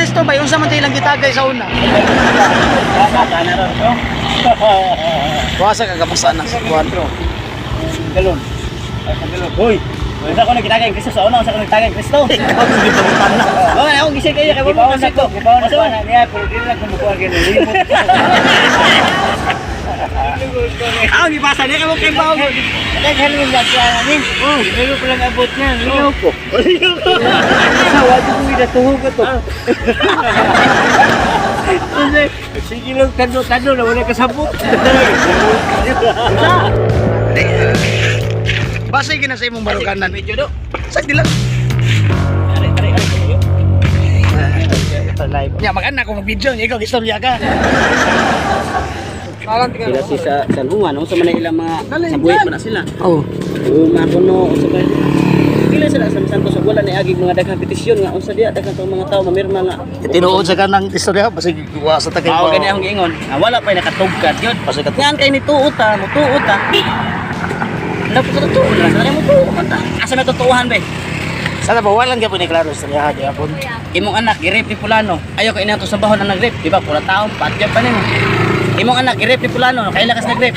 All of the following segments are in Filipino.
Kristo ba yung sa man ilang gitagay sa una? Kana ron to. Wasa ka kapasan sa kuan. Galon. Galon. Hoy. Sa ako nagkitagay ang Kristo sa una, sa ako nagtagay ang Kristo. Hindi pa na. Oh, ako gising kayo kay mo kasi ko. Gibaw na niya, pero di lang kumukuha gani limot. Ako gipasa niya kay mo kay bawo. Kay halin lang siya ni. Oh, pero ko lang abot niya. Liyaw ko. Sa wadi ko ida tuhog ko to. Sige lang tando na wala kasabot. Basta gina sa imong baruganan. Medyo do. Sakti lang. Ari kayo. Live. Ya mag-anak ko mag-video, ikaw istorya ka. Sila si sa San Juan, sa man ilang mga sa buhit man na sila. Oh. Mga kuno sa kay. Pila sila sa Santos wala na agig mga daghang petisyon nga unsa diya daghang tong mga tawo mamirma nga. Tinuod sa kanang istorya basta wa sa tagay Mao pa. gani akong giingon. Wala pa nakatugkad yun. Basta kat. Ngan kay ni tuot ta. Dapat sa totoo na sa mo tuot ta. Asa na totoohan ba? Sana ba walang gyapon ni klaro istorya di apon. Imong anak girep ni fulano. Ayaw kay inato sa bahon ang nagrep, di ba? Pula taon patya pa nimo. Imong anak girep ni fulano, kay lakas nagrep.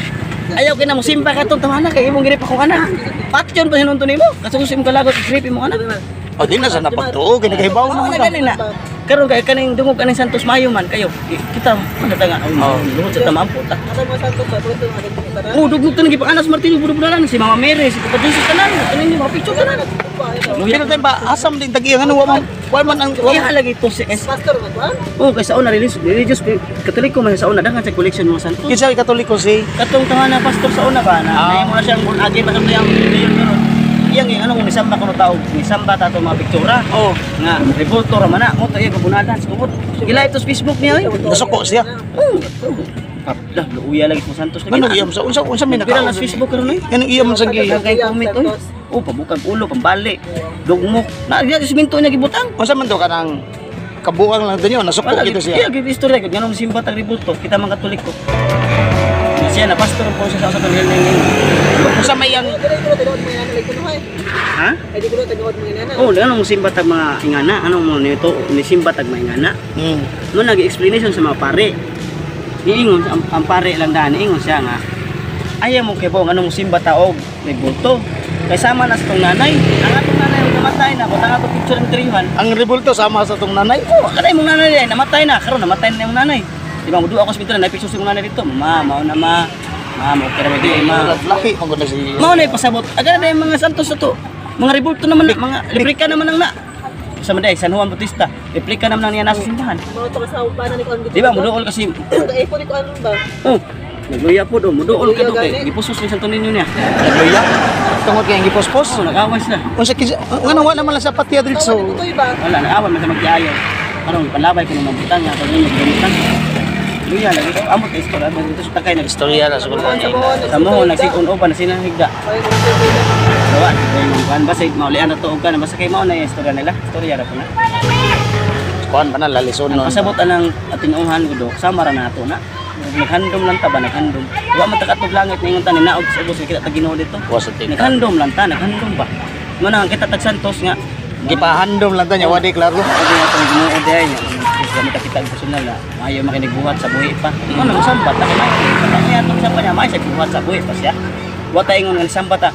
Ayaw kay na mo simpa ka tong tawana kay imong girep akong anak. Patyon pa hinunto nimo. Kasusim ka lagot girep imong anak. O di na sa napagtuo kay nagahibaw Mao mo na gani na. Karon kay kaning dungog kaning Santos Mayo man kayo. Kita man nga dungog sa tamang puta. Oh, dugog tanang gipaanas Martino budo-budalan si Mama Mary si Papa Jesus tanan. Kaning mga picture tanan. Kaya tayo ba asam din tagiyang ano wa man ang Iya lagi to si pastor ba? Oh, kay sa una religious Katoliko man sa una daghan sa collection mga Santos. kinsa Katoliko si Katong tanga na pastor sa una ba na mo na siyang agi pa sa yang pero iyang anong nisamba kuno tao nisamba ta to mga piktura. oh Nga revolto ra man na mo to iya kabunadan sa kubot. Gila ito sa Facebook niya. nasuko siya. Lah, luuya lagi mo Santos lagi. Ano iyam sa unsa may Pira nakaon na sa Facebook karon ay. Kanang iyam sa gi. Kay comment oy. Oh, pabukan ulo, pambali. Dugmok. Na iya siminto niya gibutang. Unsa man to kanang kabuang lang dinyo nasuko Wala kita Iya siya. gid istorya gid nganong simba tag revolto kita mga Katoliko. Siya na pastor po siya sa kanila ng Unsa may yang ha? Oh, anong simba tag mga ingana? Anong mo nito ni simba tag mga ingana? Mo nag-explanation sa mga pare. Niingon ang pare lang daan niingon siya nga. Ayaw mo kay bong anong simba taog may bulto. Kay sama na sa tong nanay. Ang atong nanay ang namatay na, butang atong picture ng trihan. ang rebulto sama sa tong nanay. Oh, kanay mong nanay ay namatay na. Karon namatay na yung nanay. Di ba mo duwa ako sa picture na picture sa nanay dito. Mao na ma. Mo kira mo di ma. Laki mo gud si Mao na ipasabot. Aga na yung mga santos na to. Mga rebulto naman na, mga replika naman ang na. Sa Maday, San Juan Bautista. Replika naman niya nasa simbahan. Di ba, muduol kasi. Oh, nagluya po do. Muduol ka do kay gipusos ni Santo Niño niya. nagluya. Tungod kay gipospos. Oh, nag-away sila. Unsa ngano wala man lang sa patya diretso. Wala, nag-away man sa magkiayaw. Karon ipalabay ko ng butang nga kung yung butang. Luya lagi ko amot kay istorya man dito sa takay nag Istorya na siguro niya. sa mo nagsikon uban na sinahigda. Dawa, kay man ba say maulian na to og kana basta kay mao na yung istorya nila. Istorya ra po na. Kuan pa na lalison Ang nun. pasabot anang atinuhan ko do, sama ra nato na. Naghandom lang ta ba naghandom. Wa man takatog langit ningon ta ni naog sa ubos kita ta Ginoo dito. Wa sa tika. Naghandom lang ta, naghandom ba. Mo na kita tag Santos nga. Gipahandom lang tanya wadi klaro. Sabi nga itong Ginoo diay nya. Kami kakita ang personal na ayaw makinigbuhat sa buhi pa. Ano nang sambat na kamay. Kami atong sa niya may sa buhat sa buhi pa siya. Wa ta ingon nga sambat ta.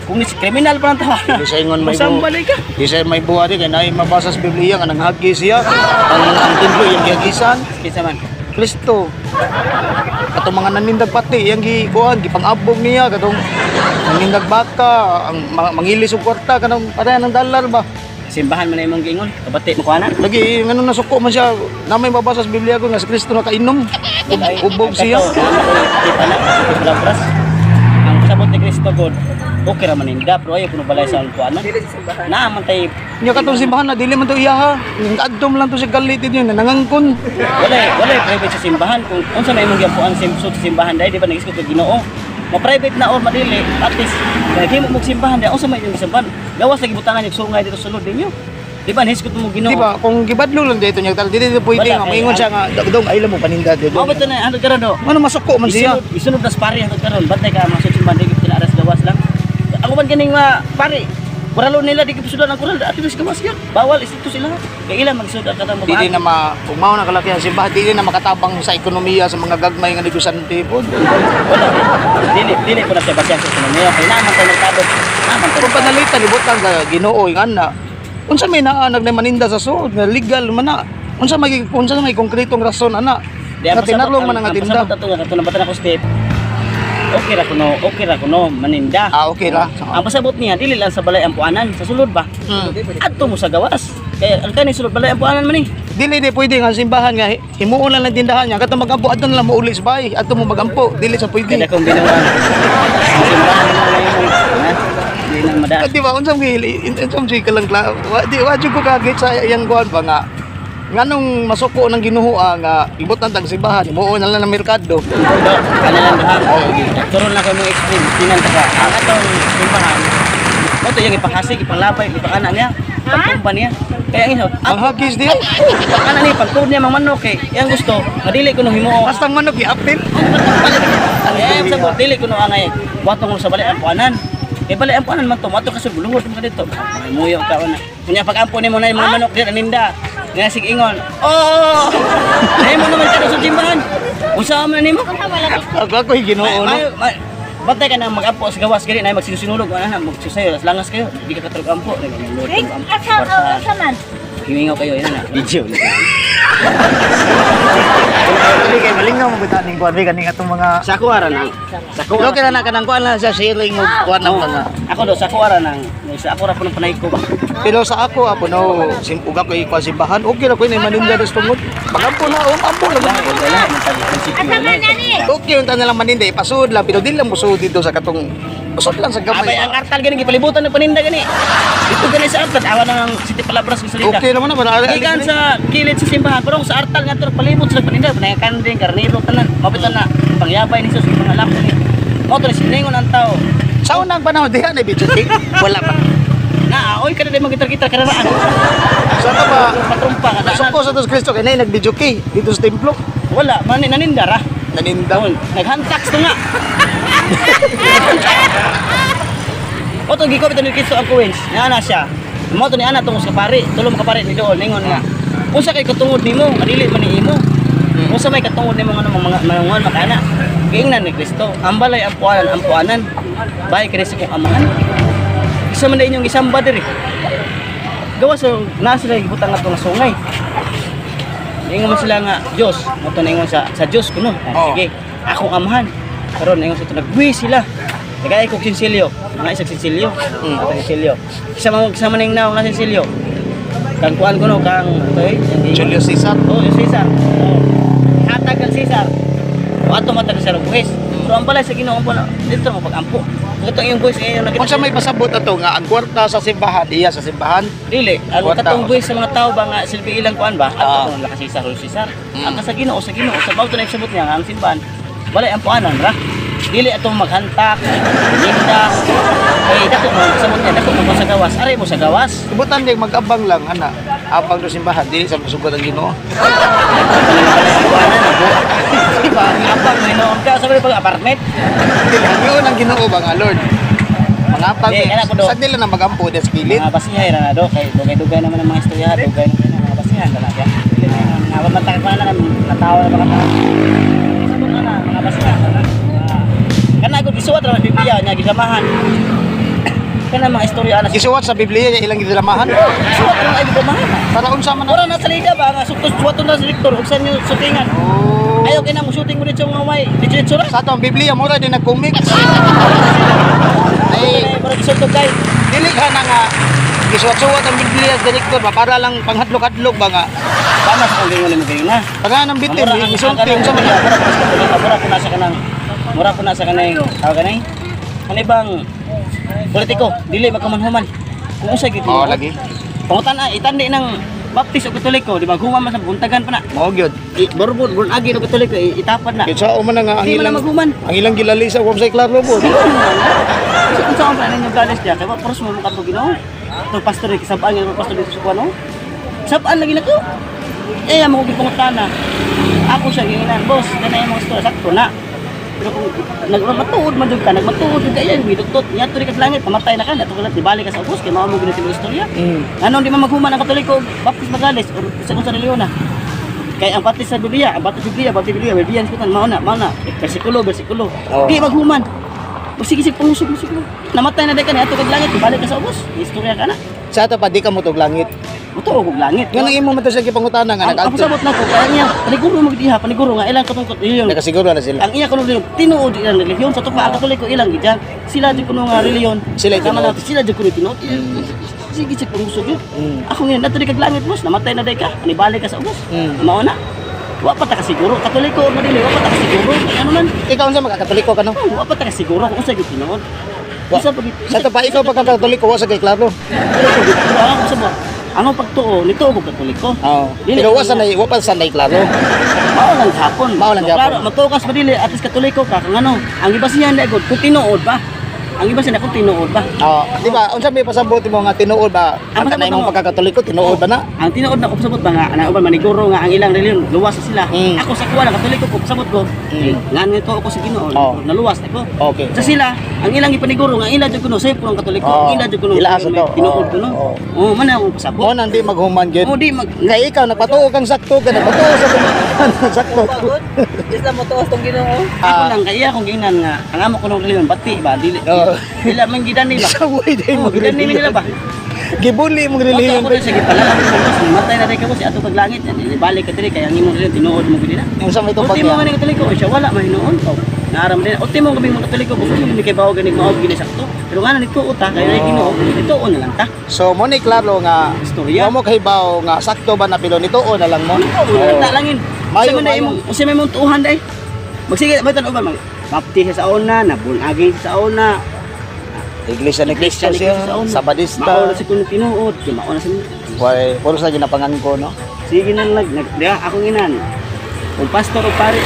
Kung ni kriminal pa ng tawa. Di sa ingon may Sambalay ka. Di sa may buhari kay naay mabasa sa Biblia nga nanghagi siya. Ang templo yung giagisan. Kinsa man. Kristo. Katong mga nanindag pati yang gikuan gipangabog niya katong nanindag baka ang mangilis og kwarta kanang pareha ng dollar ba. Simbahan man na imong giingon. Kabati mo kuana. Lagi ngano nasuko man siya namay mabasa sa Biblia ko nga si Kristo nakainom. Ubog siya. Kita na sa palabras. Ang sabot ni Kristo God. Okay ra man inda pero ayo kuno balay sa kuana. Na man tay Nya katong simbahan na dili man to iya ha. Ngadtom lang to sa galitin yun nangangkon. wala private sa simbahan kung unsa may imong gipuan sa simbahan dai di ba nag-isgot og Ginoo. Ma-private na or madili at least himo mo simbahan dai unsa may imong simbahan. Gawas lagi butangan yung sungay dito sulod ninyo. Di ba nisgot mo Ginoo. Di ba kung gibadlo lang dito nya tal dili pwede Wala, nga maingon siya nga dagdong ay mo paninda dito. Mao ba to na ano karon do? Ano masuko man siya. Isunod na pare ang karon bantay ka masud simbahan di pinaras gawas lang. Ako man kining pare Kuralo nila di kipsudan ang kural at least kawas yan. Bawal isito sila. Kaya ilan magsudan ka tang Dili babae. na umaw na kalaki ang simbahan, dili na makatabang sa ekonomiya sa mga gagmay nga negosyante po. Wala. Dili ko na siya basyan sa ekonomiya. Kaya naman tayo nagtabot. Naman tayo. Kung panalitan ibutang ka Ginoo ing ana. Unsa may naanag na maninda sa suod nga legal man na. Unsa may konkretong rason ana. Nga tinarlong man nga tinda. Ang pasabot ato nga kato nabatan ako step. Okay ra kuno maninda. Okay ra. Ang pasabot niya dili lang sa balay ampuanan sa sulod ba. Adto mo sa gawas. Kaya ang kani sulod balay ampuanan man ni. Dili di pwede nga simbahan nga himuon lang ng tindahan niya katong magampo adto na lang mauli sa bahay adto mo magampo dili sa pwede. Kaya kung binawan. Ang simbahan mo na yun. Di nang madaan. Di ba unsang ka lang wa jud ko kagit sa iyang kuan ba nga nganong masuko ng Ginoo nga ibutan tag simbahan himuon na lang ng merkado. Kanilang duha. Turon na ko mo explain tinan ka. Ang atong simbahan. Mo to yung ipahasig, ipanglabay, ipangana niya. Pagkumpa niya. Kaya ang isot. Ang hagis diya. Pagkana niya, pagtuod niya mga manok eh. Yang gusto, madili ko nung himuo. Basta manok i-apil. Ang sabot, dili ko nung angay. Watong mo sa balay ang puanan. Eh balay ang puanan man to, mato kasi buluhod mo ka dito. Muyo ka na. Kunya pag-ampo ni mo na yung mga manok diyan aninda. Nga sig ingon. Oh! Ay mo naman ka sa simbahan. Usa man nimo? Ako Ginoo no. Batay ka nang mag-ampo sa gawas gani na magsinusunulog ana magsusayo langas kayo. Di ka katulog ampo. Asa man? Himingaw kayo ina na video. Dili kay malingaw mo kita ning kuan kaning atong mga Sa kuara nang. Sa kuara. okay na kanang kuan lang sa sharing mo kuan ng mga. Ako do sa kuara nang. Sa ako ra po ng panay ko ba. Pero sa ako apo no uga ko ikuan simbahan okay ra ko ni maninda dos tungod. Magampo na ampo na. Asa man nani? Okay unta na lang maninda ipasud lang pero dili lang musud dito sa katong usod lang sa Abay gamay. ang artal gani gipalibutan ng paninda gani. Dito gani sa artal awan ng City Palabras ng salida. Okay naman na para Ikan sa kilid sa simbahan pero sa artal nga to palibot sa paninda panay kanding karnero tanan mabitan na pangyabay ni sus mga lako ni. Mo to siningon ang tao. sa unang panahon diha na video cake wala pa. Na oy kada day magitar-gitar kada raan. Sa ka ba Patrumpa kada. Supo sa tos Kristo kay nay nag-video cake dito sa templo. Wala man naninda ra. Naninda. Naghantax to nga. O to giko bitan ni Kristo ang kuwens. Ana siya. Mo to ni ana tungos ka pare, tulong ka pare ni doon ningon nga. Unsa kay katungod nimo, adili man ni imo. Unsa may katungod nimo nga mga manungon makana. Giingnan ni Kristo. Ang balay ang puanan. Bay kini sa kong amahan. Isa man inyong isamba diri. Gawa sa nasa lagi butang ato nga sungay. Ingon mo sila nga Dios, mo to ningon sa Dios kuno. Sige, akong amahan. Karon ingon sa nagbuhi sila. Nagay ko sinsilyo, mga isang sinsilyo. Ato sinsilyo. Sama ning naong na sinsilyo. Kang kuan kuno kang Julius Caesar. Oh, Caesar. Oh. Hatag kang Caesar. O ato matag sa buhis. So ang balay sa Ginoo pala dito mo pag-ampo. Ito yung buhis ngayon nakita. Unsa may pasabot ato nga ang kwarta sa simbahan iya sa simbahan. Dili, ang Kwarta. katong buhis sa mga tao ba nga silbi ilang kuan ba? Ah. Ato nang Caesar o Caesar. Ang sa Ginoo sa bawto na isabot niya nga ang simbahan. Balay ang puanan ra. Dili atong maghantak, linda. Eh dapat mo sabot niya, dapat mo sa gawas. Aray mo sa gawas. Ibutan din mag-abang lang ana. Abang do simbahan dili sa sugod ang Ginoo. Diba? Apang mo inoon ka sa pag apartment. Dili ang ang Ginoo ba nga Lord. Mga abang Di, kana ko do. sa nila na magampo des pilit. Mga basihay ra na do kay dugay-dugay naman ang mga istorya, dugay naman ang mga basihan kana siya. Dili na nga matakit pa na natawa na baka ta. Sabot na na mga basihan kana. Kana gud isuwat ra sa Biblia nya gisamahan. Kana mga istorya na Gisuwat sa Biblia niya ilang gidalamahan. isuwat ra ay gisamahan. Para unsa man Ora na salida ba nga suktos suwaton na sa direktor ug sa inyo shootingan. Oh. Ayaw kay na mo shooting mo dito mga may dito ra. Sa ato ang Biblia mura din nag-comics. Ay, mura gisutog kay. Dili ka na nga gisuwat-suwat ang Biblia sa direktor ba para lang panghadlok-hadlok ba nga. Tama sa kung ganyan mo na. Para nang bitin isulti unsa man. Mura ko na sa kanay tawag kanay bang politiko dili magkamanhuman kung usa gid Oh lagi. pangutan itandi ng baptis o katoliko di ba human man sa buntagan pa na Mao gyud. borbon burn agi o katoliko itapad na Kitsa man nga ang di man na ilang maghuman ang ilang gilali sa website klaro po. kung saan pa ninyo galis diya kay paros mo ka to Ginoo to pastor kisabaan nga pastor dito sa kuno sabaan lagi na ko amo ko gipangutana ako siya gingan boss kanay mo store sakto na pero kung nagmatuod man jud ka, nagmatuod jud ka yan, miduktot, nya to ka sa langit, pamatay na ka, nato ka balik ka sa ubos, kay mao mo ginatilo istorya. Ano di man maghuman ang Katoliko, baptis Magales or sa reliyon na. Kay ang baptis sa Biblia, baptis Biblia, mao na, bersikulo. Oh. Di maghuman. O sige pangusog. Namatay na day ka na ato kag langit, balik ka sa ubos. Istorya ka na. Sa ato pa di ka mutog langit. Mutuog og langit. Nga nang imo man to sa gipangutana nga Ang nag-answer. pasabot na ko, kaya niya, paniguro nga, ilang katong reliyon. Nakasiguro na sila. Ang iya kuno reliyon, tinuod ilang reliyon, sa tupa ang Katoliko ilang gidyan. Sila jud kuno nga reliyon. Sila Tama tinuod. na, sila jud kuno tinuod. Sige si pangusog yun. Ako ngayon, nato di kag langit boss, namatay na day ka, anibalik ka sa ubos. Mao na. Wa pa ta kasiguro, Katoliko or madili, wa pa ta kasiguro. Ano man? Ikaw unsa magkakatoliko ka no? Wa pa ta kasiguro kung unsa gyud tinuod. Sa pag Sa ato pa ikaw pagkakatoliko wa sa kay klaro. ako sa mo. Ano pagtuo, nito ako Katoliko. Oo. Pero wa pa sanay klaro. Mao lang hapon. Mao lang Klaro, gapon. matukas pa dili, at least Katoliko ka kung ano. Ang iba siya na gud kung tinuod ba. Ang iba siya na kung tinuod ba. Oo. Di ba? Unsa may pasabot mo nga tinuod ba? Ang Ang kanay pasabot mong mo. pagkakatoliko tinuod ba na? Ang tinuod na ko pasabot ba nga ana uban maniguro nga ang ilang reliyon luwas na sila. Ako sa kuwa na Katoliko ko pasabot ko. Nga nito ako sa Ginoo, Oh. naluwas na ko. Okay. Sa sila, ang ilang ipaniguro nga ila jud kuno sa purong Katoliko, Oh. ila jud kuno. Ila sa to. Tinuod kuno. Oh. Oh, man ako pasabot. Mo nang di maghuman gyud. Oh, di mag Nga ikaw nagpatuo kang sakto ka nagpatuo sa sakto. Isla mo tuos tong Ginoo. ako lang kaya kung ginan nga ang amo ko ng reliyon bati ba dili. Oo. Dila man gidan nila. Sa buhay day mo Gidan nila ba? Gibuli mo Oto reliyon. ako rin sige pala ako sa matay na rin ka si ato kag langit yan balik ka diri kaya ang imong reliyon tinuod mo gid na. Unsa may Ulti tupag mo ya? nga ni Katoliko siya wala man hinuon ko. Naaram din. Ulti mo kami mga Katoliko gusto mo kay bawo ganig mao gini sakto. Pero nga nito uta kaya ay Ginoo ituon na lang ta. So mo ni klaro nga Istorya. mo kahibaw nga sakto ba na pilo nituo na lang mo. Oh, ta langin. Mayo, Sa man mayo. imong usa may mong tuhan day. Magsige ba tan uban mag baptis sa una, nabunagin sa una, Iglesia ni Cristo siya, Sabadista. Mauna si kuno tinuod, kay mauna sa Why, puro sa ginapangan ko no. sige na lag diha ako ginan. Kung pastor o pare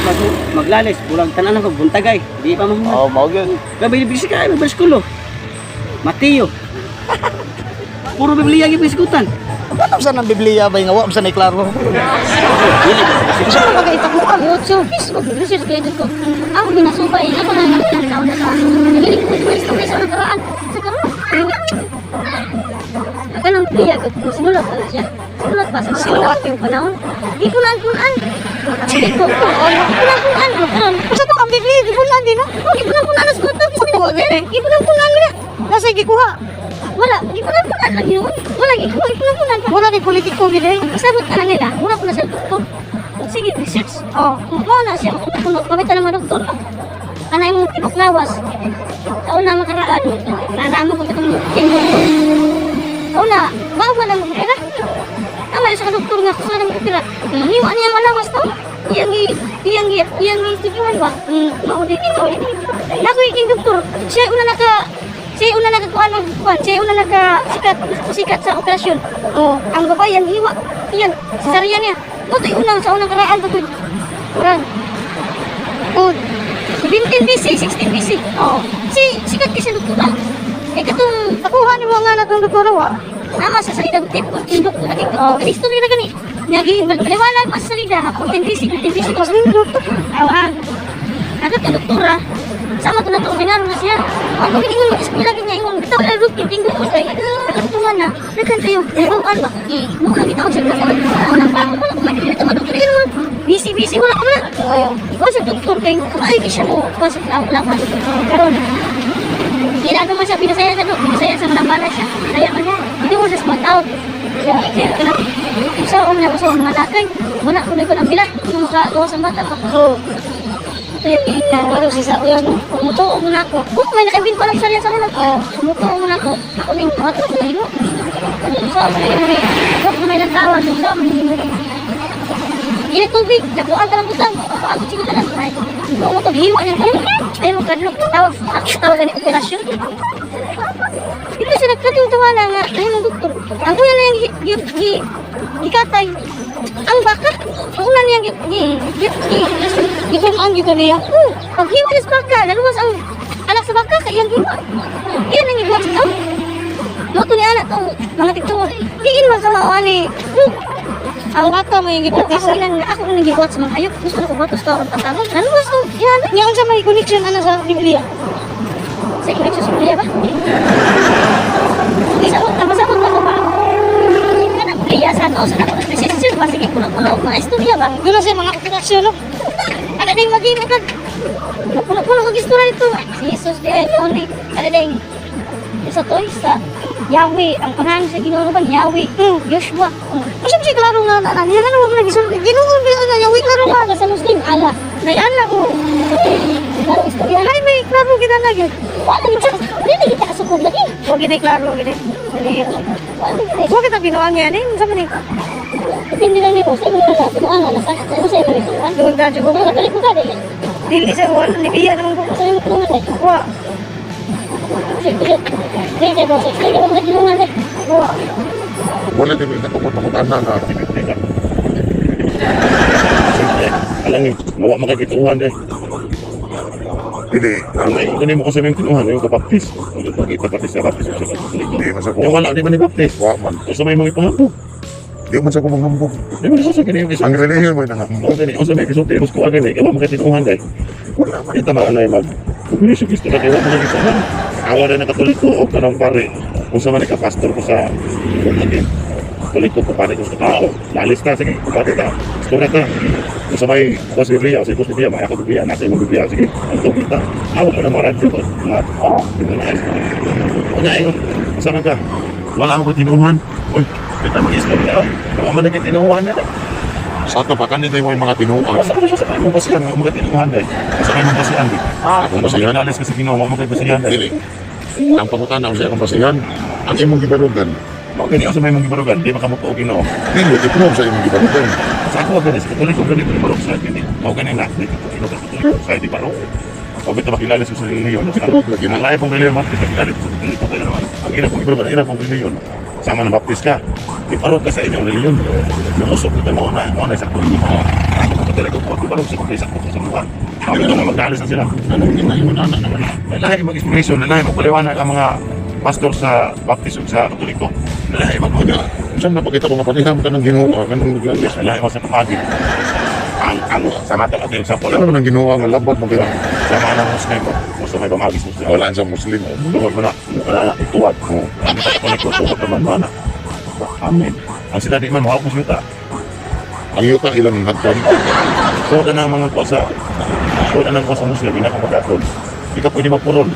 maglalis, bulang tanan ako buntagay. Di pa mo. Oh, mao gyud. Gabi bisi ka may bersikulo. Mateo. Puro Biblia gyud biskutan. Ano sa nang Biblia ba nga wa sa ni klaro? Sa mga kaitakuan. So, Facebook, research ko ito ko. Ako binasubay. Ako na nagtanaw na sa sa nakaraan. Sa karoon. Kanang piya ko. Sinulat pa siya. Sinulat pa sa sinulat yung panahon. Di ko lang kunan. Di ko kunan. Sa to ang Biblia, di ko lang din. Di ko lang kunan. Di ko lang kunan. Nasa gikuha. Wala, di ko lang kunan lagi yun. Wala, di ko lang kunan. Wala ni politiko gini. Sabot ka nila. Wala ko na sa doktor. Sige, research. Oh, mo na siya. Kung pamitan ng mga doktor. Kanay mong tipaklawas. Taon na makaraan. Nandaan mo kung itong taon na, bawa lang mo pera. Tama sa doktor nga, kusa lang mo pera. Hiwa niya malawas to. Iyang istipuan ba? Maudin ito. Naku yung doktor. Siya una sikat sa operasyon. Oh, ang babae yan hiwa. Yan, sasaryan niya. Ito yung sa unang karaan to. Kan. Oh, 17 BC, 16 BC. Oh, sikat kasi doktor. Eh katong pakuha ni mga anak ng doktor wa. Nama sa salida ng tipo, yung doktor lagi. Oh, history na gani. Nyagi baliwala pa sa salida. 14 BC, 15 BC pas ng doktor. Awan. Ada ka doktora. Sama to na to binaro na siya. Ang pagiging mo eskwela gid niya imong bitaw ay root tinggo ko kay. Ito nga na. Dagan kayo. Ewan ba? Mukha bitaw siya. Wala pa. Bisi wala ka na. Ikaw sa doktor kay ay siya mo. Pasok lang. Karon. Kailangan naman siya pinasaya sa doon. Pinasaya sa matambala siya. Kaya ka niya. Hindi mo sa spot-out. Sa niya gusto ng malakay. Wala ko na bilat. Yung makagawa sa bata pa. Wala siya sa uyan. Umutuo mo na ako. Kung may nakabin pa lang siya sa kanila. Umutuo mo na ako. Ako na yung mga ko na ino. Ako may nagtawag. Ini tubig, nakuhaan ka ng butang. Ako siya ka lang. Kung mo hiwa niya kayo. Ayaw mo kadlok. Tawag na yung operasyon. Hindi siya nagkatuwa na nga. Ayaw mong doktor. Ang kuya na yung gikatay. Ang baka. Ang una niya gikumaan gito niya. Pag hiwa niya sa baka, naluwas ang anak sa baka. Kayang hiwa. Yan ang hiwa sa tao. Luto niya anak itong mga tiktungo. Diin man sa mawa ni. Ang bata mo yung gipagkas sa ilan, ako nang gibuhat sa mga hayop. Gusto ko ba ito sa orang patangon? Ano gusto? Yan, yan sa may connection ano sa Biblia. Sa connection sa Biblia ba? Masabot ako ba? Biblia sa ano, sa ako. Nasisisir ba? Sige, puno-puno ako mga istorya ba? Gano'n siya mga konfirmasyon, no? Ano na yung mag-iimag? Puno-puno ko istorya ito. Si Jesus, di ay only. Ano na yung isa to, isa. Yahweh, ang pangalan sa Ginoo ba? Yahweh. Joshua. Kasi siya klaro nga na niya na wala gisulti. Ginoo na Yahweh klaro ka sa Muslim Allah. Nay Allah ko. Ay may klaro kita na gyud. Wala kita. Dili kita kasukog lagi. Wa gid klaro gid. Wa kita binuang yan eh. Sa man depende lang nito. Sa mga binuang na sa sa ito. Ano da jud ko dali ko dali. Dili sa wala ni biya naman ko sa iyo. Wa. Wala din yung takot-takotan na activity ka. Alam niyo, mawa makikituhan eh. Hindi, hindi mo kasi yung kinuhan, yung kapaptis. Ipapaptis ka, kapaptis ka. Hindi, masako. Yung wala, di ba ni baptis? Waman. Gusto mo yung mga ipangambog. Hindi mo masako manghambog. Hindi mo nasasakin yung isa. Ang religion mo yung nangambog. Ang sabi, kisulti, mas kuha gani, kaya makikituhan dahil. Wala, makita na ano yung mag. Kung hindi siya gusto na kaya makikituhan. Awa na nakatuliko o kanang pare. Kung sa man pastor ko sa katuliko ko pare ko sa tao. Lalis ka, sige, pati ka. Gusto na ka. Kung sa may kuwas Biblia, sige, kuwas Biblia, may ako Biblia, nasa yung Biblia, sige. Ito kita. Awa ko na mga radyo ko. Wala yun. Kasama ka. Wala ako tinuhan. Uy, kita mag-islam ka. Baka man naging tinuhan na. Sa ito pa, kanina yung mga tinuhan. Sa kong basihan, mga tinuhan dahil. Sa kong basihan dahil. Kung basihan, alis kasi ginawa mo kayo basihan dahil. Ang pangutan ako sa akong basihan, ang imong gibarugan. Okay, ako sa may imong gibarugan, di makamupo o ginoo. Hindi, iprove sa imong gibarugan. Sa ako, ganis, katuloy ko ganin, gibarug sa akin. Ako ganin na, di ko sa hindi parang. Pag ito makilala sa reliyon, ang lahat pong reliyon, makilala sa reliyon. Ang ina pong gibarugan, ang ina pong reliyon. Sama ng baptist ka, iparod ka sa inyong reliyon. Nausok kita mo na sa kulit mo. Pagkatalik ko, iparod sa kulit sa mga. Bakit ito na magkalis na sila? Anong ginahin mo na naman? May lahi mag-explanation, may lahi magpaliwanag ang mga pastor sa baptist sa katoliko. May lahi mag-mga. Saan napakita ko mapatiham ka ng ginawa, ganun maglalis. May lahi sa kapagin. Ang sa mata natin, example, ano nang ginawa ng labat mo kaya? Sama ng Muslim, gusto may pamagis Muslim. Wala sa Muslim. Tuwag mo na, wala na, tuwag. Kami pagkakulik ko, tuwag naman mo na. Amen. Ang sila di man, wala ko siyuta. Ang yuta ilang hagpan. So, na ng mga kuasa. So, na ng kuasa Muslim, pinakapagkatod. Hindi ka pwede magpurol.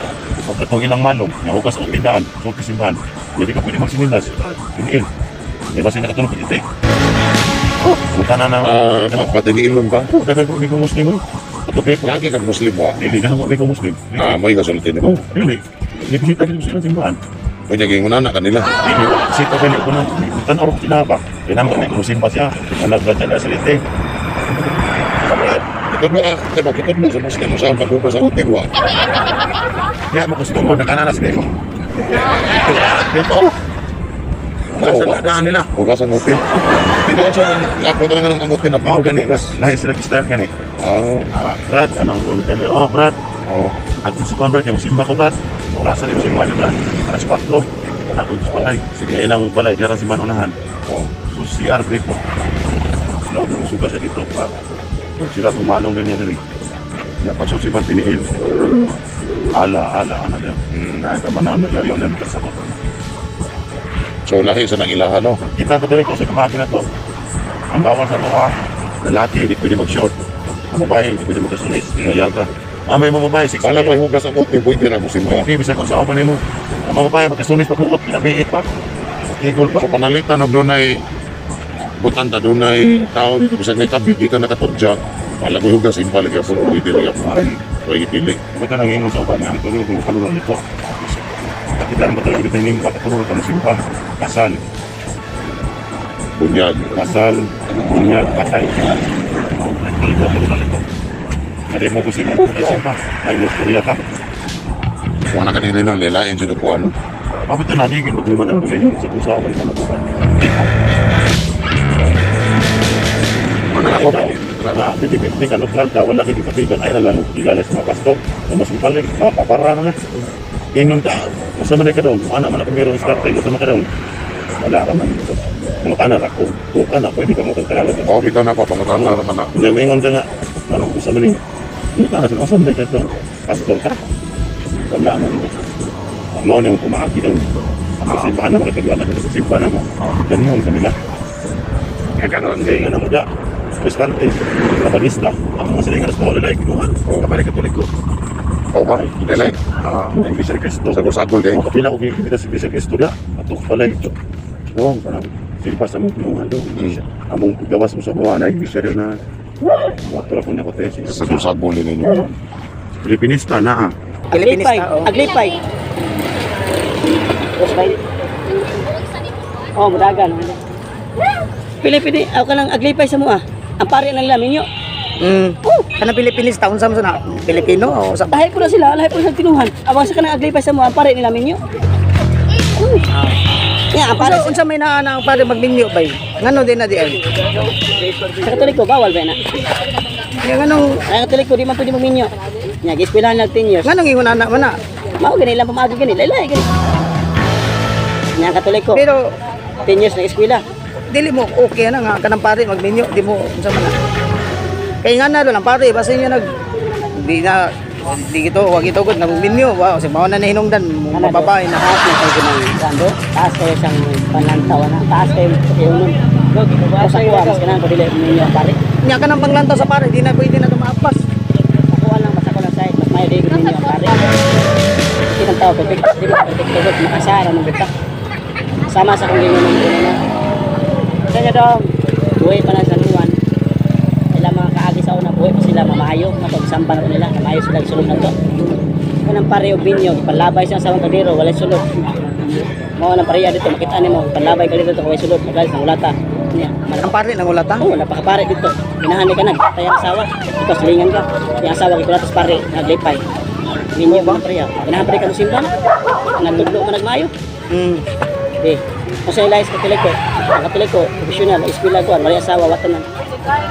Pagkatong ilang manong, nahukas ang tindahan, so kasimbahan. Hindi ka pwede magsimilas. Piniil. Di ba siya nakatulog pagkita eh? Bukan na patiniilon ba? Dagan ko, hindi ko Muslim. Okay, lagi kang Muslim ba? Hindi ko Muslim. May kasultin mo? Hindi. Hindi bisita dito sila simbahan. O naging unana kanila. Hindi, bisita ka ko na. Tanaw ko tinapa. Pinambak na Muslim pa siya. Nagbaca na salite. Kita na sa Muslim mo sa pagkupa sa hotel ba? Kaya mo gusto mo, nakananas nito. Dito. Kasalagaan nila. Hugasan ng hotel. Dito siya, ako na lang ng hotel na pao ganit. Lahat sila kistar ganit. Brad, anong hotel? Brad. At sa kong Brad, yung simba ko Brad. Orasa rin yung simba ko Brad. Alas 4. Ako sa balay. Sige, ilang balay. Kaya simba unahan. So, si Arbre po. Sila ako suga sa dito. Sila tumalong ganyan rin. Napasok si Pantiniil. Ala. Nakakamanaan na yun ang kasama. So, lahi sa nang-ilaha, no? Kita ko dito sa kamaki na to. Ang bawal sa mga lalaki, hindi pwede mag-short. Ang babae, hindi pwede magkasulis. Ngayata. May mga babae, 6'8". Kala ko yung hugas ang kuti, pwede na musim mo. Hindi, bisa ko sa open mo. Ang mga babae, magkasulis pa kukot, pinabiit pa. Ikol pa. So, panalitan, doon ay butanda, doon ay tao. Bisa nga itabi, di ka nakatudya. Kala ko yung hugas, invalid ka po, pwede rin ako. Pwede pili. Bata nang ingon sa open, ang tulong kung kalunan nito. Kita ang betul kita ini empat turun ke musimah kasal bunyag kasal ada mau musimah musimah ayo kuliah kan mana kan ini nang lelain sudah puan apa itu nanti gitu gimana saya usaha apa mana aku karena ini kalau kalau lagi dikatakan air lalu digalas sama pastor masuk balik apa parah namanya Ingon ka, sa man ka daw, ana man ako meron start tayo sa man ka daw. Wala ka man. mga tanan ako. Kung ka na, pwede ka mo kagkala. Oh, kita na pa, pangatang na naman na. Ngayon ka nga, ano ko sa maling, hindi ka na sa kasan, dahil ito, pastor ka. Tanda mo. Ano yung kumaki ng simbahan na makataglanan sa simbahan mo. Ganyan yung kanila. Kaya gano'n, kaya nga mo dyan. Prestante, kabalista, ang mga silingan na skola na ikinuhan. Kapalik katolik ko. Oh, ba? Hindi na Ang Iglesia ni Cristo. Sagol-sagol din. Kapila ko kikita sa Iglesia ni Cristo na. At ito pala ito. Oo, parang silipas na mong pinuhan doon. Among gawas mo sa buwan na Iglesia rin na. Wato lang kung nakotesi. Sagol-sagol din ninyo. Pilipinista na. Aglipay. Aglipay. Oh, mudagan. Pilipini, ako ka lang aglipay sa mua. Ang pare ng lamin nyo. Kanang Pilipinis taon sa na Pilipino o sa Lahi ko na sila tinuhan. Awang sa kanang aglipay sa mua, ang pare ng lamin nyo. Yeah, ang pare unsa may naa na pare magminyo bay. Ngano din na di ay. sa katolik ko, bawal ba na? Yung nganong Sa katolik ko, di man pwede magminyo. Nya, gispilahan lang 10 years. nganong ingon anak man na. Mao gani lang pamagi gani, laylay gani. Nya, katolik ko, Pero 10 years na eskwela. dili mo okay na nga kanang pare magminyo di mo unsa man na. Kay nga na lang pare basta niya di gito wag ito gud nagminyo. Wow, si mao na hinungdan mo babae na. Taas na kayo ginang sando. Taas kayo siyang panlantaw na. Taas kayo iunon. Sa kuha, mas kanang ko dili minyo ang pare. Nya kanang panglantaw sa pare di na pwede na tumaapas. Kuha lang, basta ko lang side. Mas may di minyo ang pare. Kitang tao, perfect. Di ba perfect? Makasara ng bita. Sama sa kong gingon ng na. Kanya daw, buhay pa na sa Juan. Sila mga kaagi sa una, buhay pa sila mamahayo. Napag-sampan na nila, mamahayo sila isulog na to. Kanang pare o binyo, ipalabay siya sa mga kadiro, walay sulod. Mga nang pareya dito, makita niyo mo, ipalabay ka dito, walay sulod, magalis ng ulata. Niya, Ang pare nangulata. oo, napakapare dito. Ginahani ka na, tayang asawa. Ikaw, silingan ka. Yung asawa, kikulatas pare, naglipay. Binyo ba? Pareya. Ginahapre ka mo simba. Nagtuglo mo nagmayo. Eh, kung sa ilayas katolik ko, ang katolik ko, professional, eskwela ko, wala asawa, watanan.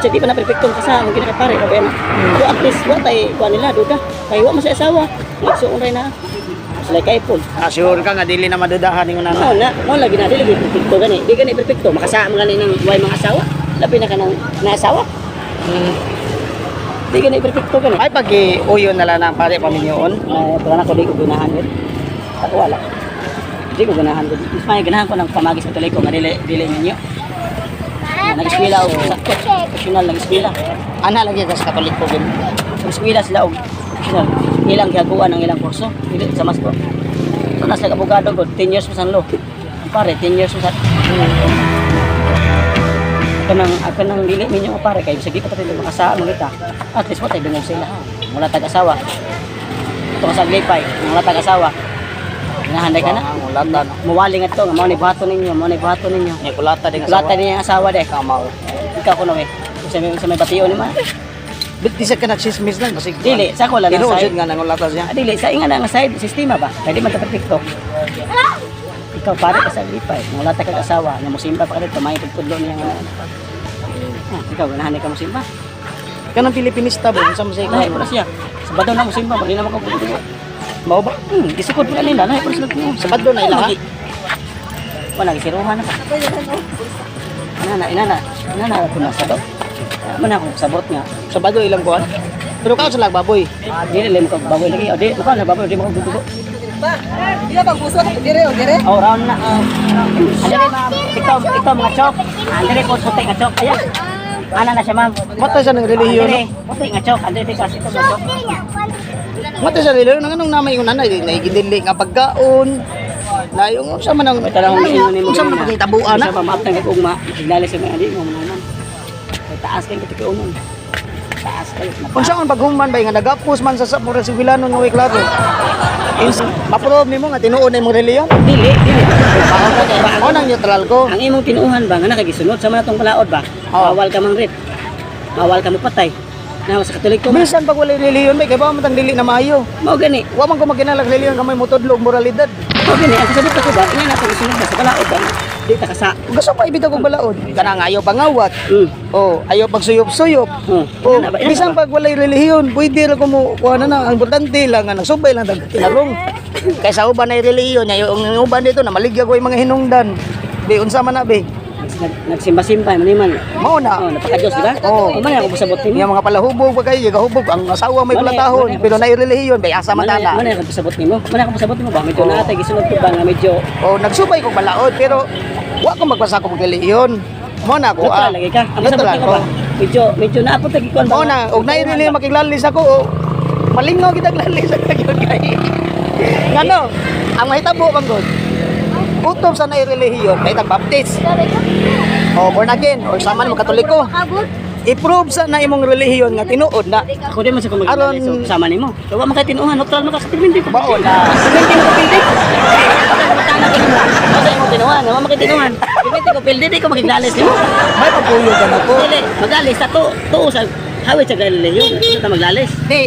Siya di pa na perfectong kasama, ang ginakapare, no, kaya na. So at least, wala tayo, kuha nila, duda. Kaya wala mo sa asawa, nagsuon rin na. Sila kay Paul. Sure ka nga dili na madudahan ningon Oo anak. na, lagi na, dili perfecto gani. Di gani perfecto, makasama gani ng way mga asawa. Labi na ka ng naasawa. Di gani perfecto gani. Ay pag uyon na lang ng pare paminyoon. Tuwa na ko, di ko ganahan yun. Ako wala. Di ko ganahan ko. Mas may ganahan ko ng pamagis sa tuloy ko, nga dili ninyo. Nag-eskwela o sakit. Professional nag-eskwela. Ana lagi ka sa Katolik ko din. Nag-eskwela sila o professional. Ilang gagawa ng ilang kurso. Dili sa mas ko. So nasa abogado ko, 10 years mo sa law. Pare, 10 years mo sa... Ako nang dili ninyo ko pare, kayo sige pa tayo makasama kita. At least mo tayo dungog sila. Wala tag-asawa. Ito ka sa Aglipay, wala tag-asawa. Nahanday ka na. Ulata. Muwali nga to, mo ni buhaton ninyo, mo ni buhaton ninyo. Ni kulata din Kulata niya ang asawa de. Kamaw. Ikaw ko na we. Sa may batiyo ni man. Di sa kana chismis lang kasi Dili, sa ko lang ang Tinuod side. nga nangulata siya. Dili, sa inga na ang side sistema ba? Pwede man ta perfecto. Ikaw pare ka sa Aglipay, wala ta kag asawa, nga mosimba pa ka dito, may pagpudlo niya nga. Ikaw ganahan ka mosimba. Kanang Pilipinista ba unsa mo sa Lahi ikaw? po na siya. Sabado na mosimba, pag di na makapagpudlo. Mao ba? Gisikod pa nila, lahi po na sila. Sabado na ila ha? Wala, gisiruhan na pa. Inana ako na sabot. Mana ako sabot nga. Sabado ilang kuan. Pero kao sa baboy. Dili lem ko baboy lagi. O di, mukha na baboy, di mo ko dudugo. Ba, di na pag-usap, dire o dire. Oh, round na. Andire ma'am, ikaw mga chok. Andire po puti nga chok. Ayan. Ana na siya ma'am. Mata sa ng relihiyon. Andire, puti nga chok. Andire kasi ito mga chok. Mata sa relihiyon nang anong namay ingon ana naigidili nga pagkaon. Na yung unsa man ang May talahong inyo ni mo. unsa man pakitabuan na. Sa pamaptang kay ugma. Signales sa mga adi mo mga taas kay kiti umon. Taas kay. Unsa man paghuman bay nga nagapos man sa sapura si Vilano nga way klaro. Maprob nimo nga tinuod na imong relihiyon. Dili. Mao nang neutral ko. Ang imong tinuuhan ba nga nakagisunod sa mga tong palaod ba? Bawal ka mang rit. Bawal ka mo patay. Na sa Katoliko man. Bisan pag wala relihiyon bay kay ba man tang dili na maayo. Mao gani. Wa man ko magkinalag relihiyon kamay mutudlo og moralidad. Mao gani ang kasabot ko ba? Ina nato gisunod ba sa palaod ba? Di ta kasa. Gusto pa ibitaw kong balaod. Kana nga ayaw pangawat. Oh, ayaw pagsuyop-suyop. Oh. Oh, bisan pag walay relihiyon, pwede ra ko mo kuha na ang importante lang nga nagsubay lang tag tinarong. Kaysa uban ay relihiyon, yung uban dito na maligya ko yung mga hinungdan. Be unsa man na be? Nagsimba-simba man. Mao na. Oh, napaka-Diyos, di ba? Oo. Man ako pasabot nimo. Yung mga palahubog ba kayo, gahubog ang asawa may Mali, bulatahon, mali. pero nairelihiyon bay asa Man matana. ako pasabot nimo. Man ako pasabot nimo ba? Medyo Oo. natay gisunod ko ba nga medyo O nagsubay ko balaod pero wa ko magpasa ko relihiyon. Mo na ko. neutral lagi ka. Ang pasabot neutral nimo ko. ba? Medyo naapot lagi ko Mo na, og nairelihiyon makiglalis ako. O, malingaw kita glalis sa kagyud kay. Ngano? Ang mahitabo bang god. Utob sa nairelihiyon, may tagbaptis. O born again or sama mo katoliko. Abot. I-prove sa na imong relihiyon nga tinuod na Ako din man sa Aron- kumaglalis so kasama nimo. Wa man kay tinuhan, neutral man ka sa hindi ko baon. Hindi ko pildi. Matana ko nimo. Kasi mo tinuhan, wa man kay tinuhan. Hindi ko pildi, di ko magiglalis nimo. May papuyo ka na ko. Dili, maglalis ta to. Tuo sa hawid sa relihiyon. Ito ta maglalis. Di,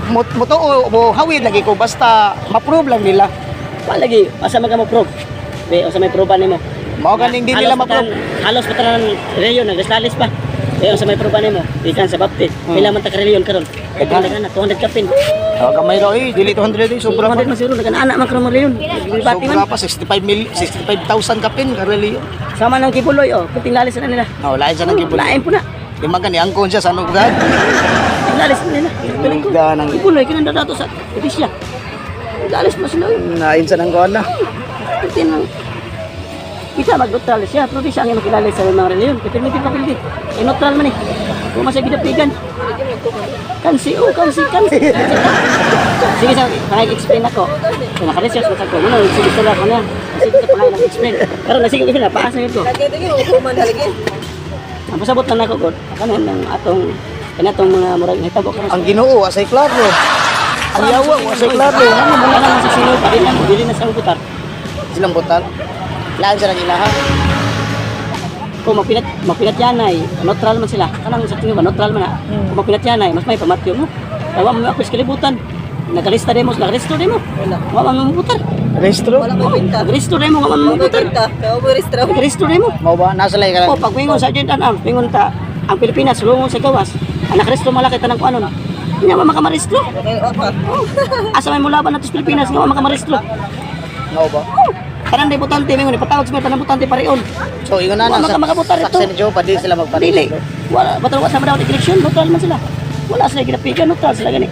mutuo mo hawid lagi ko basta ma-prove lang nila. Wa lagi, asa man ka mo prove. Be, asa may proban nimo. Mao ganing di nila ma-prove. Halos patanan relihiyon naglalis pa. Be, asa may proban nimo. Ikan sa baptist. Pila man ta ka relihiyon karon. Kaya na 200 kapin. Gamay raw dili 200 sobra pa. 200 man siguro anak man karon relihiyon. Bati Sobra man. pa 65,000 kapin kareli. Sama ng kibuloy oh, kuting lalis na nila. No, lain sa nang gibol. Lain po na. Di man gani angkon siya sa ano gad. Lalis na nila. Liga nang Kibuloy kinanda dato sa Edisya. Lalis mo sila. nain sa nang kuan na. Kutin mo. Kita mag-neutral siya, pero di siya ang makilala sa mga reliyon. Kapilmitin pa pildi. Neutral man eh. Kung masaya gidapigan. Kansi. Sige sa explain ako. So naka-research mo sa ko. Muna, sige sila ko na. Sige sa pangay nag-explain. Pero nasige ko sila, paasa yun ko. Lagi ito yung ukuman halagin. Ang pasabot na nako god. Kanon ng atong mga murag hitabo ka. Ang Ginoo asay klaro. Ang yawa asay klaro. Ano mo lang sa sino pa din na sa ugutar. Silang butal. Lain sa nang ilaha. Kung mapinat yanay, neutral man sila. Kanang sa tingin ba neutral man na. Kung mapinat yanay, mas may pamatyo mo. Tawa mo apis kalibutan. Nagalista demo, nagresto demo. Wa man mo butar. Restro. Wala ko pinta. Nagresto demo, wa man mo Wala ko butar. pinta. Kaya mo restra. Nagresto demo. Mao ba nasa lay ka O lang. pag mingon sa agendan mingon ta ang Pilipinas lungon sa gawas. Ang nakresto malaki tanang ko ano. Nya wa makamarestro. Asa may mulaban nato sa Pilipinas nga wa makamarestro. Mao ba? Kanang debutante mingon ipatawag sa mga tanang butante pareon. So ingon na Wa sa makabutar ito. saksen Joe pa di sila Dili. magpadili. Wala batawa sa daw election, neutral man sila. Wala sila ginapigan, neutral sila gani.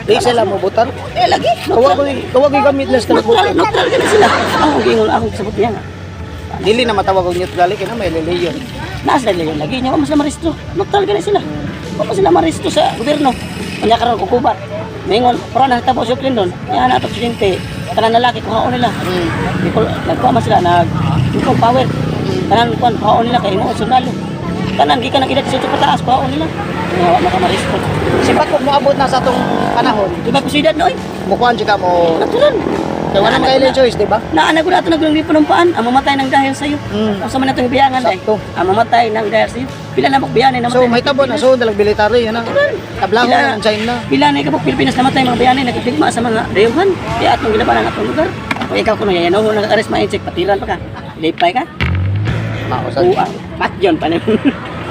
Di sila mo butar. Eh lagi, Kawag neutral. ko gamit na sa Neutral, neutral gani sila. Ako gingon akong sabot niya nga. Dili na matawag og neutral kay na may relihiyon. Nasa nila yung lagi niya, wala sila maristro. Neutral gani sila. Wala sila maristro sa gobyerno. Kanya karon kukubat. Mingon, para na tapos yung doon. Yan na presidente. Kanang lalaki kuhaon nila. Nagkuha man sila nag power. Kanang kuhaon nila kay mo sundalo. Kanang gikan ang edad sa pataas kuhaon nila. Nga makamaristo. Si Bakok mo abot na sa atong panahon. Di ba president noy? Mukuan siya ka mo. Natural. Kaya wala na kayo choice, di ba? Naana ko nato naglungli panumpaan, ang mamatay ng dahil sa iyo. Ang sama natong biyangan ay. Sakto. Ang mamatay ng dahil sa iyo. Pila na biyanan namatay. So may tabo na so dalag military yan na. Tablango na ng China. Pila na kapag Pilipinas namatay mga biyanan nagtigma sa mga rayuhan. Kaya atong ginabanan atong lugar. Kung ikaw kuno yan, no, nag-arrest ma-incheck patiran pa ka. Lipay ka. Mausa. Uang. Patyon pa na.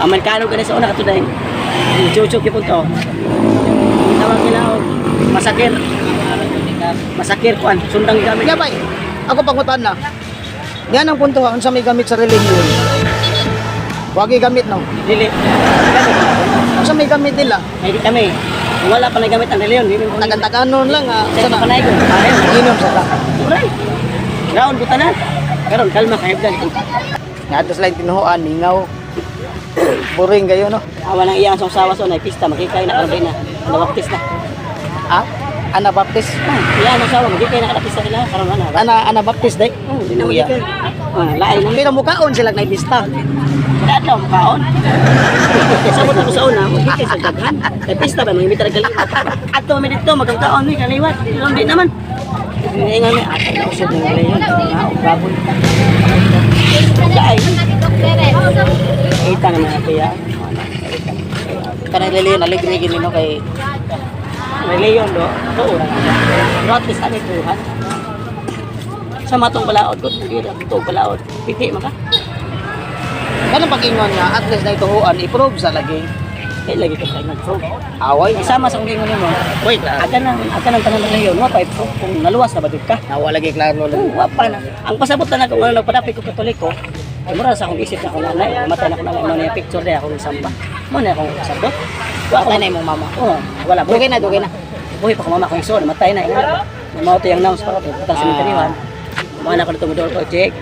Amerikano ka na sa una katuday. Chuchuk yung punto. Tawag nila o masakir. Masakir kuan. Sundang gamit. Nga ba? Ako pangutan na. Yan ang punto kung sa may gamit sa religion. Huwag gamit no. Dili. Kung sa may gamit nila. Hindi kami. Kung wala pa na gamit ang reliyon, hindi mo Tagan-taganon lang ah. Sa Sana. panay ko. Pareho. Inom sa ta. Turay. Ground buta na. Karon kalma kahit dan. Nga atos lang tinuhuan, mingaw. Boring kayo no. Awa nang iyang sawa so na pista makikay na karon na. Ano baptist na. Ah? Anabaptist. Iyang sawa makikay na pista nila karon na. Anabaptist day. Hindi na makikay. Lain lang. Pero mukhaon sila na pista. Kada daw kaon. Sabot ako sa una, makikay sa daghan. Kay pista ba mga imitar gali. Ato mi dito magkaon ni kaliwat. Hindi naman. Ingon mi ato na usod ng reliyon. Babon. Lain. Kita naman ako ya. Kanang religion aligre gini no kay Reliyon do, tuo ra nga. Rotis ani tuhan. Sa matong balaod ko, dira to balaod. Piti man ka. kanang pag-ingon nga at least na ituhuan i-prove sa lagi. Kay lagi ka kay nagfrog. Away. Isama sa kung gingon nimo. Wait lang. Aga nang tanan reliyon, wa pa ito kung naluwas na ba gid ka. Nawa lagi klaro lang. Wa pa na. Ang pasabot na ko nga nagpadapit ko Katoliko, Mura sa akong isip na ako nanay, namatay na ako nanay, mo na yung picture na akong samba. Mo na akong sabot. Patay na imong mama. Oo, wala. Dugay na, dugay na. Buhay pa ko mama ko yung son, namatay na. Namauto yung nouns pa ko, putang simenteriwan. Mga na ko dito mo ko, check.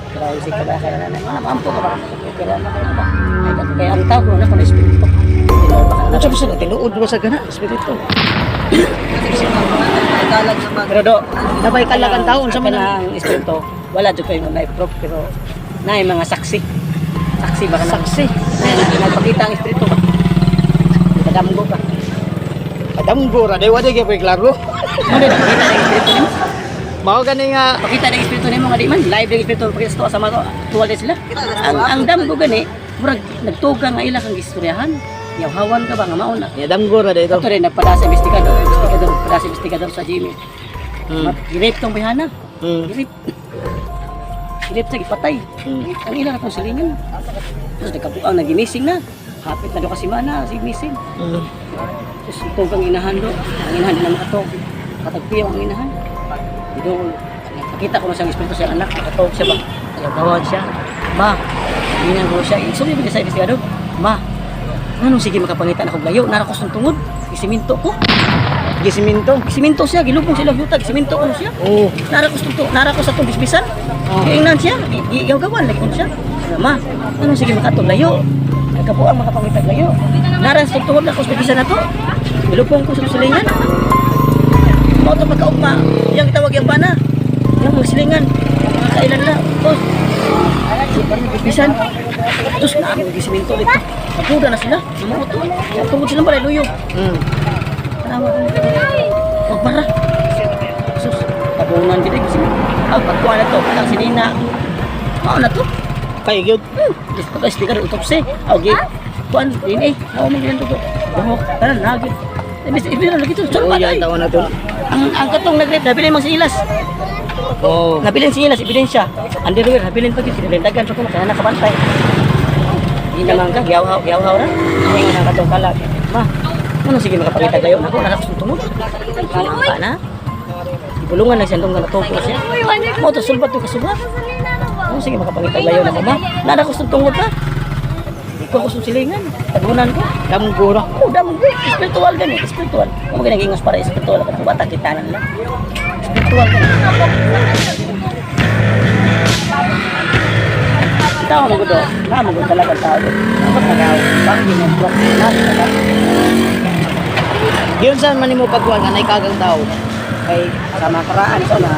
Kaya isip ka ba, kaya nanay, mga namampo ka ba? Kaya na ka na ba? Kaya ang tao ko na kung espiritu. Ano sabi sa tinuod mo sa gana, espiritu. Nagkalag naman. Pero do, Nabay kalagan taon sa sa mga manang espiritu, wala dyan kayo na-proof, pero na yung mga saksi. Saksi ba ka na? saksi. Nagpakita ang espiritu ba? Kadamgo ka. Kadamgo ra day wala gyud klaro. Ano din, pakita ng espiritu nimo? Mao gani nga Pakita ng espiritu nimo nga di man, live ng espiritu pakita sa sama ko, tuwal din sila. Ang damgo gani, murag nagtuga nga ila kang istoryahan. Yawhawan ka ba nga mauna? ya damgo ra day to. Ito rin, nagpada sa investigador sa Jimmy. Girip tong bihana. Girip. Girip sa ipatay. Ang ilang atong silingan. Tapos nagkabuang naginising na. Hapit na do kasi mana, si missing. Tapos ito kang inahan do. Ang inahan din na makatog. Katagpiyaw ang inahan. Dito, nakita ko na siyang espiritu siyang anak. Nakatog siya ba? Nagtawad siya. Ma, inang ko siya. Sabi ba sa investigador? Ma, anong sige makapangitan akong layo? Narakos ng tungod. Isiminto ko. Gisiminto. Siminto siya, gilubong sila yutag, siminto ko siya. Oh. Narakos sa itong bisbisan. Ingnan siya, igaw-gawan, lagi ko siya. Ma, anong sige makatong layo? Nagkabuang makapangitag layo. Naras tungtungod na ko sa bisbisan na to. Gilubong ko sa silingan. Mao to pagkaugma, yung tawag yung bana. Yung mga silingan. Mga kailan na. Tapos, bisbisan. Tapos na ako, gisiminto dito. Nagpuda na sila, namuto. Tungod silang balay luyo. Tawag ko. Magbara. Sus, tabunan gid kasi. Pagkuha na to, kanang sinina. Mao na to. Kay gyud. Pag-speaker utopsi. Okay. Kuan ini, mao man gyud to. Buhok, tanan nagid. Ibig lagi to. Oh, yan taon na to. Ang katong nagret nabilin mang silas. Oh. Nabilin silas ebidensya. Underwear nabilin pa gid dagan pa ko kana nakabantay. Di naman ka giyaw-haw ra. Ingon ang katong kalag. Ma, ano sige makapangita kayo nako narakus tungod. Kala na. Bulungan na siya tungod natungkol siya. Mo to sulbat to kasuba. Ano sige makapangita kayo nako ma. Narakus tungod pa. Ikaw ko silingan. Tagunan ko. Damgo ra. Oh, damgo. Spiritual gani, spiritual. Mo ginagingos para spiritual ka bata kita na nila. Spiritual ka. Tao mo gudo. Na mo gudo talaga tao. Dapat nagaw. Bang ginagawa na. Yun saan man nimo pagkuhan nga nay kagang tao. Kay sa mga karaan so na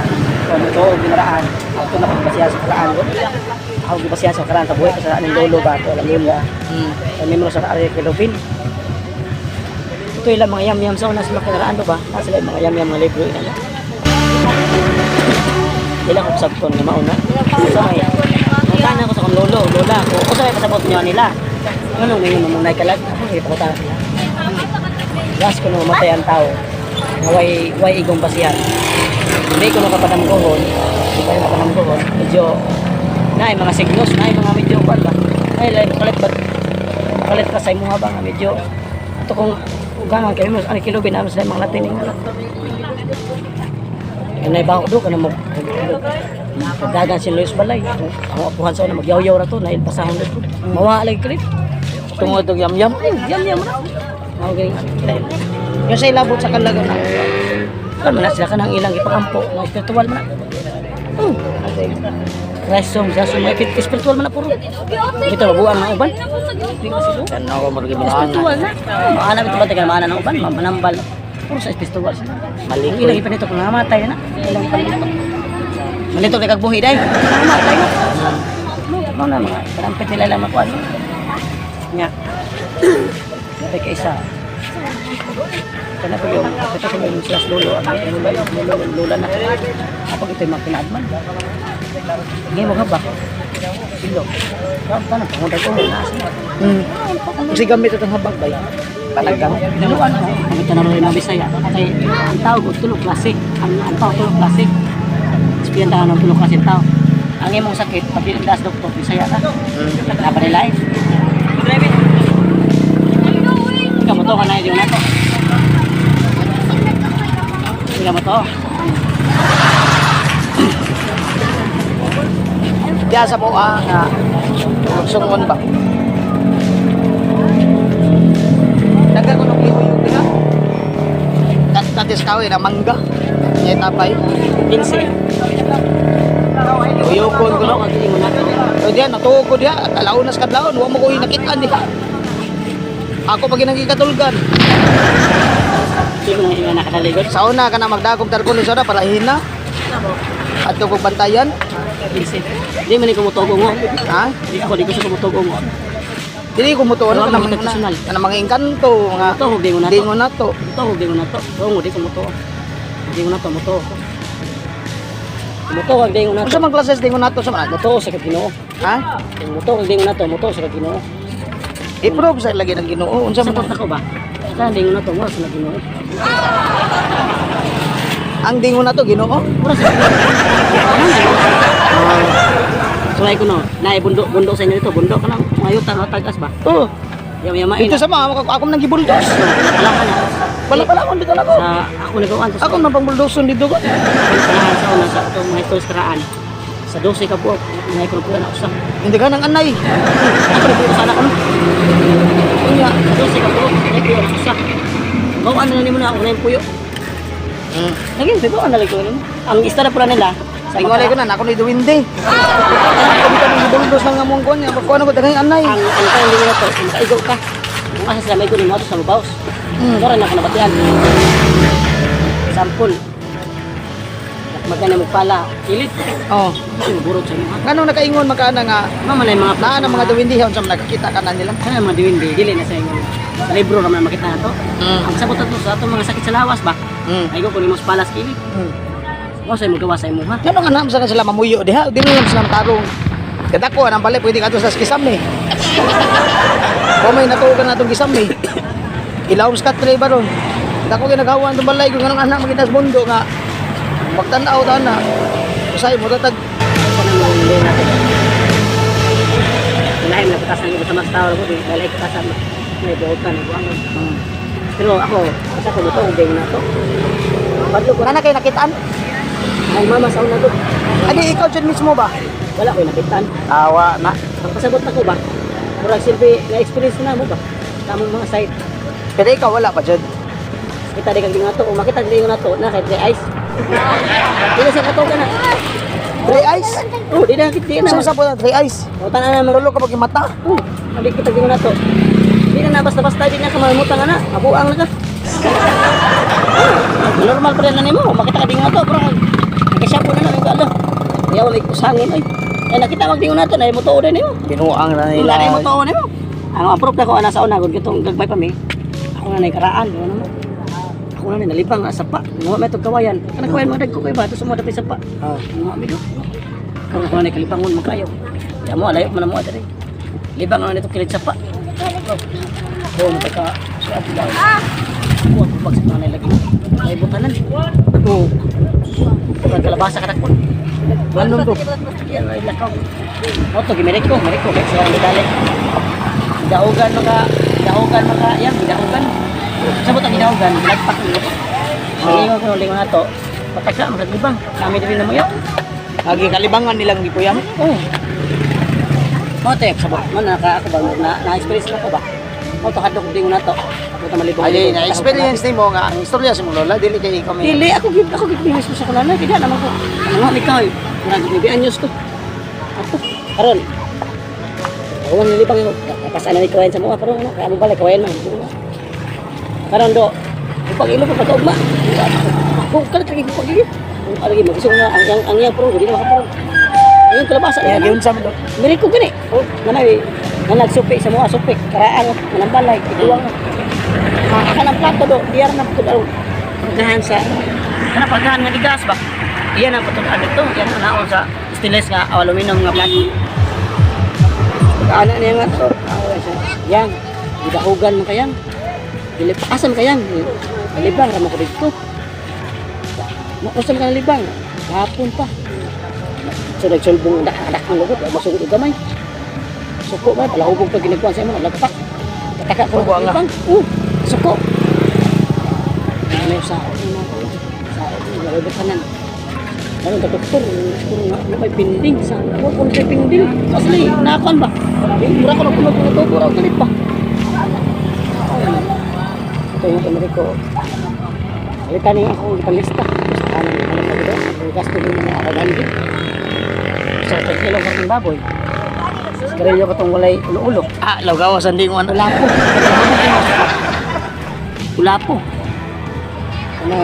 kung ito ginaraan ako na pagbasiya sa karaan ko ako gibasiya sa karaan sa buhay ko sa aning lolo ba ito alam yun ba kami mo sa ari Kelvin ito ilang mga yam-yam sa una sila karaan do ba nasa sila mga yam-yam mga libro ina na ilang ko sabton nga mauna sa may nagkana ko sa kong lolo lola ko o sa may pasabot niya nila ano may mamunay kalag ako hindi pa ko tayo gas ko na mamatay ang tao way igong basihan. Hindi ko nakapanamgohon. Hindi ko nakapanamgohon. Medyo na mga signos, na mga medyo pa ba. Ay makalit ba? Makalit ka sa imo ba nga medyo ato kung ugangan kay mo ani kilobin naman sa mga Latin nga. Kanay ba do kana mo dagan si Luis Balay. Ang apuhan sa una magyaw-yaw ra to na ilpasahon dito. Mawa lagi clip. Tungod og yam-yam. Yam-yam ra. Okay. Yung sa ilabot sa kalagan na. Kan mana sila kanang ilang ipakampo na spiritual man. Resom sa sumay spiritual man na puro. Ito buang na uban. Kan ako margi Spiritual na. Maana bito ba tagal maana ng uban, manambal. Puro sa spiritual sila. Maling Ilang ipanito kung namatay na. Ilang ipanito. Malito kay kagbuhi dai. Namatay na. Mo na mga karampit nila lang makuan. Nya. Sabi kay isa. Kana ko yung ito ko yung silas lolo at lolo na kapag ito'y mapinaadman hindi mo gabak silo paano pangundag ko na Kasi gamit itong habag ba? Palagang. dalawan ko ito na rin mabisaya kaya ang tao ko tulog klase ang tao tulog klase espiyan tayo ng tulog klase ang tao ang imong sakit pag das doktor bisaya ka napanilain ikaw mo to ka na yung nato sila mo to Diya sa mo nga sungon ba. Dagan ko nung ihuyog nila. Tatis kawe na mangga. Ngay tapay. Pinsi. Uyokon ko no. Ako gingon nato. O diya, natuog ko diya. Kalaunas kadlaon. Huwag mo ko inakitaan di. Ako pag ginagikatulgan. Di mo nang ingana kadaligot. Sa una ka na magdagog tarpulis na para hina. At kung bantayan. Pinsi. Di man ni kumutugo mo. Ha? Di ako di ko sa kumutugo mo. Dili ko mutuon Wala ka na mo mga professional. mga engkanto nga. Ito hugdi mo na to. Dingon na to. Ito hugdi mo na to. Oo, di ko mutuo. Di ko na to mutuo. Mutuo hugdi mo na to. Unsa man klases dingon na to sa man? Mutuo sa Ginoo. Ha? Mutuo hugdi mo na to. Mutuo sa Ginoo. I-prove sa lagi ng Ginoo. Unsa Sa man ko ba? Sa hindi mo na to mo sa Ginoo. ang dingon na to Ginoo? Mura sa Sulay ko no, naay bundok sa inyo dito, bundok ka lang, mayutan o tagas ba? Oh, Yamain dito sa mga ako nang gibuldos. Wala ka na. Wala pala akong dito na ko. Sa ako nagawan to. Ako nang pangbuldoson dito ko. Panahan sa una sa itong mga historis karaan. Sa 12 ka buok, may krupuan ako sa. Hindi ka nang anay. Ako na po sana ko. Unya. Sa 12 ka buok, may krupuan ako sa. Bawaan na nimo na ako na yung puyo. Lagi, bawaan na lagi ko nimo. Ang istorya pala nila, sa Tingwalay ko na ako ni Duwinde. Ako dito nang gibuldos lang among kon niya. Pagkuan ko daghang anay. ang tayo nila to, makaigaw ka. Ang asa sila may kunin mo sa mabaws. Mura na ako nabatian. Sampol. Magkana mo pala, kilit. Oh. Burot sa mga. Ngano nakaingon makaana nga Mama na yung mga naa ng mga Duwinde unsa man nakakita ka na nila. Kaya mga diwindi, dili na sa inyo. Sa libro naman makita na to. Ang sabot na to sa itong mga sakit sa lawas ba? Ay ko kunin mo sa palas kilit. Mo sa magawa sa imo ha. Ngano nga naam sa sila mamuyo diha. Di mo sila tarong. Kadako nang balik pwede ka to sa skisam ni. Kung may natugan na itong gisam eh. Ilawom sa katre ba ron? Dako ginagawa itong balay kung anong anak magitas mundo nga. Magtanaw ta na. Usay mo tatag. Sa nang mga hindi natin. Lain na patasan ko sa mas tawar ko. Dahil ay patasan mo. May buhok ka na buwangan. Pero ako, kasi ako dito, hindi na to. Bato ko, Nana kayo nakitaan? ay mama sa una to. Adi ikaw dyan mismo ba? Wala ko nakitaan. Awa na. Ang pasabot na ko ba? Murag silbi, na-experience na mo ba? Tamang mga site. Pero ikaw wala pa dyan. Kita di kang nga to, o makita di nga to, na kay Three Eyes. Di na siya katoga na. 3 eyes? Oh, di na kita na. Saan sa po ng 3 eyes? O tanan na Tulo ka pag mata. Oh, hindi kita di nga to. Di na basta-basta di na kamalimutan nga na. Abuang na ka. Normal pa rin na nimo, makita ka di nga to, bro. Nagkasya po na na, nagkala. Kaya wala kusangin, ay. Ay nakita mag di nga to, na mo to rin nimo. Pinuang na Wala na mo nila. to nimo. Ang approve na ko ana sa una gud kitong gagmay pa mi. Ako na naikaraan, ano mo. Ako na nalipang nga sapa. Nga may tog kawayan. Kana kawayan mo dag ko kay ba to sumo dapat sapa. Ah. Nga mi do. Kung ko na kalipangon mo kayo. Ya mo alayo man mo adiri. Libang na nito kilit sapa. Oh, mo ka sa atila. Ko pag sa kanay lagi. Ay butanan. Oh. Pag kalabasa ka takon. Bandong to. Yan ay lakaw. Oto gimerek ko kay sa dali. Daogan maka yan, daogan. Sabot ang daogan, nagpak ni. Ngayon ko lingon nato. Pataka mo libang. Kami diri na mo yo. Lagi kalibangan nilang gipuyan. Oh. Motek sabot man naka ako ba na-experience na ko ba? Mo to kadto dingon nato. Buta malibong. Ay, na-experience nimo nga ang istorya sa mong lola dili kay kami. Dili ako gid mismo sa kanana, kida naman ko. Ano ni kay? Murag bibi anyos to. Ato karon. Awan nilipang yung pasan na ni kawayan sa mga pero ano kaya mo balik kawayan man. Karon do. Pag ilo pa patugma. Kung kada kay pag ilo. Kung lagi mo nga ang yang pro di na makapro. Ayun kalabasa Kaya niya. giun sa mo. Dili ko gani. Oh, nanay na nagsupi sa mga supi karaan ng balay ituwang. Kanang plato do, diyan na pud daw. Pagdahan sa kana pagdahan nga digas ba. Iyan ang patulaan nito, yan ang naon sa stainless nga aluminum nga plato. Pagkaana niya nga to, yan, gidahugan mo kayang. Dilip asan kayang? Libang ra mo ko dito. Makusam ka ng libang. Hapon pa. So nagsulbong dak ng lugot, masugod og gamay. Suko ba, palahubog pag ginagkuhan sa imo, lagpak. Kataka ko Suko ang nga. libang. Suko. Ano sa sa lubot kanan. Ano ka doktor, siguro nga may pinding sa ako kung may pinding. Asli, nakan ba? Mura ko na puno ko to, pura ulit pa. Ito yung Ameriko. Alitan niya ako ipalista. Gusto ka naman alam na dito. Gasto din na ako ganito. So, kilo ka ng baboy. Karilyo ko itong walay ulo-ulo. Ah, lawgawasan din mo ano. Wala po. Wala po. Ano,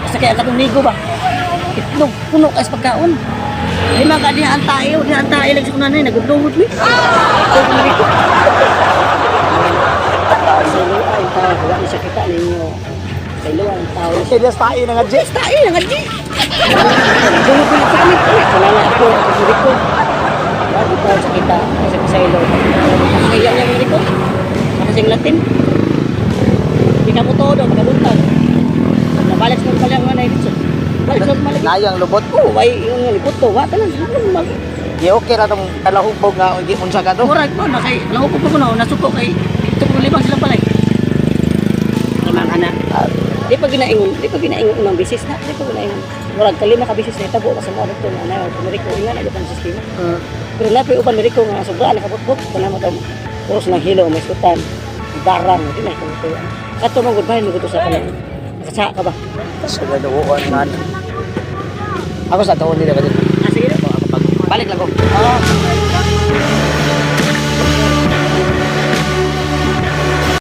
basta kaya katong ligo ba? Itlog, puno kasi pagkaon. Lima ka, dihaan tayo lang sa kunanay, nagudlungod mo. Ito kung ligo. Sa iluan, tao, wala ni siya kita ninyo. Sa iluan, tao. Serious tayo na nga, Jess. Tayo lang, Adji. Dungod mo na sa amin. Wala na ako, ako ligo. Di pa sa kita, kasi sa ilo. Nakakaya niya mga ligo. Nakasing Latin. Hindi ka mo todo, magaluntag. Nabalik sa mga palang mga naibitso. Balik sa mga malagay. Layang lubot. Oo, ay yung likod to, wata lang. Normal. Di okay na itong kalahubog nga, hindi unsa ka to. Correct mo, nahupo ko na, nasuko kay ito ko limang silang palay. Limang anak. Di pa ginaingon unang bisis na, di pa ginaingon. Murag kalima ka bisis na itabo, kasi mo ito nga na, Ameriko nga na, ito ang sistema. Pero napi upan Ameriko nga, sobra, nakabot-bot, wala mo ito. Puros ng hilo, may skutan, barang, di na ito ito. Kato mong goodbye, mo ito sa kalang. Nakasaka ka ba? Sa naduuan man. Ako sa taon nila ba dito? Ah, sige na. Balik lang ko. Oo.